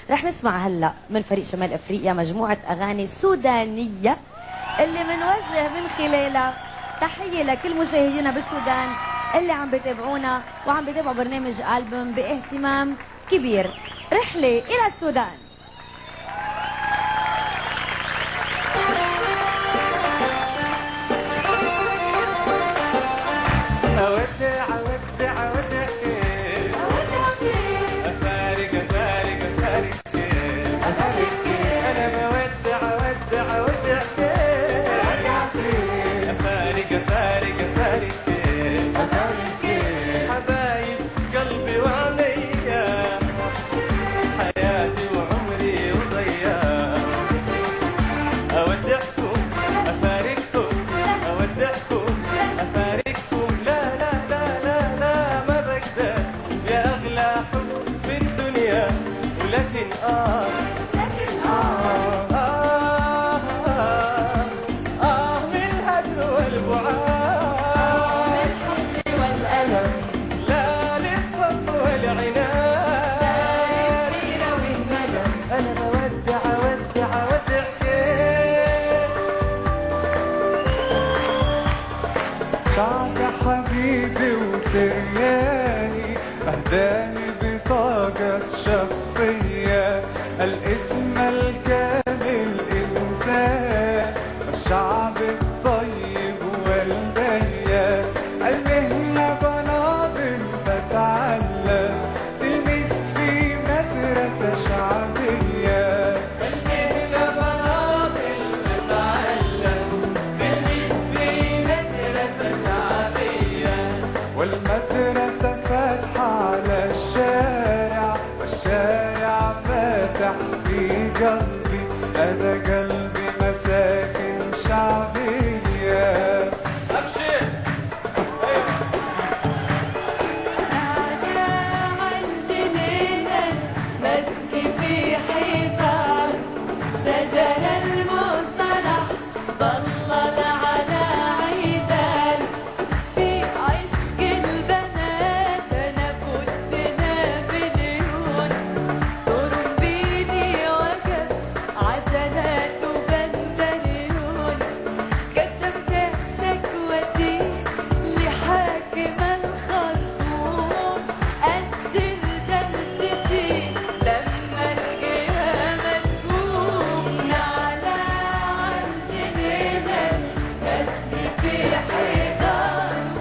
رح نسمع هلا من فريق شمال افريقيا مجموعة اغاني سودانية اللي منوجه من خلالها تحية لكل مشاهدينا بالسودان اللي عم بيتابعونا وعم بيتابعوا برنامج ألبوم باهتمام كبير. رحلة إلى السودان. شعب حبيبي وسرياني أهداني بطاقة شخصية الاسم الكامل إنسان الشعب الطيب والديان المهنة بناضل بتعلم تلميذ في مدرسة شعبية المهنة بناضل بتعلم تلميذ في مدرسة شعبية والمدرسة فاتحة على الشارع والشارع فاتح في قلبي أنا قلبي مساكن شعبية. أبشر أنا عن جنينة مسكي في حيطان شجر المصطلح ضلل على عيدان في عشق البنات أنا كنت نابليون طربيني وقف عجلات وبنزليون كتبت شكوتي لحاكم الخرطوم أجل جلدتي لما القيامة تقوم نعلى عن جنينة مسكي في حيطان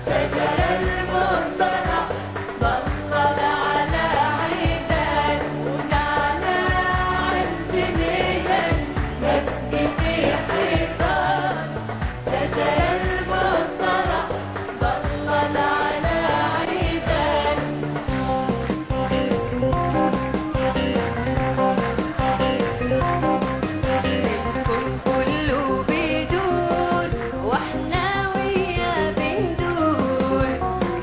شجر المصطلح ضلل على عيدان ونعلى عن جنينة مسكي في حيطان شجر المصطلح ضلل على عيدان الكون كله بيدور واحنا وياه بندور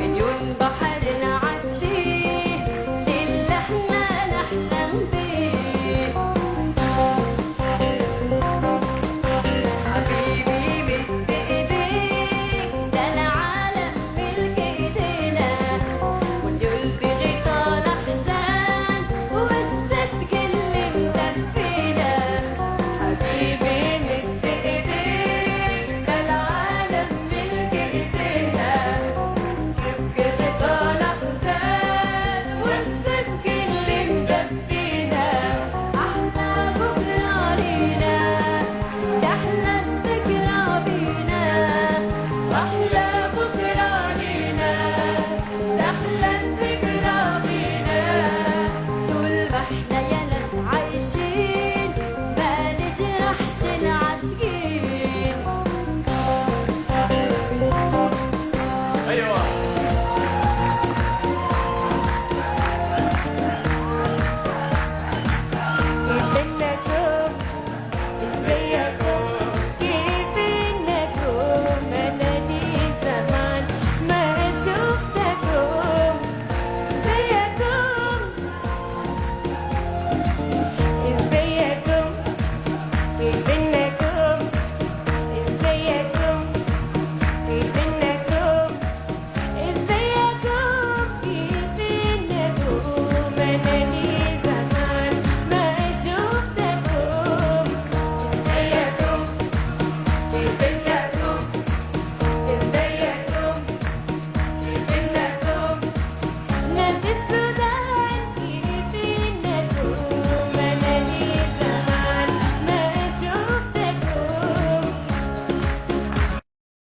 مليون بحر نعديه للي احنا نحلم بيه حبيبي مد ايديك ده العالم ملك ايدينا والقلب غطى الاحزان والصدق اللي مدفينا حبيبي مد ايديك ده العالم ملك ايدينا صدق غطى الاحزان والصدق اللي مدفينا احلى بكره لينا تحلى الذكرى بينا احلى بكره لينا تحلى الذكرى بينا طول ما احنا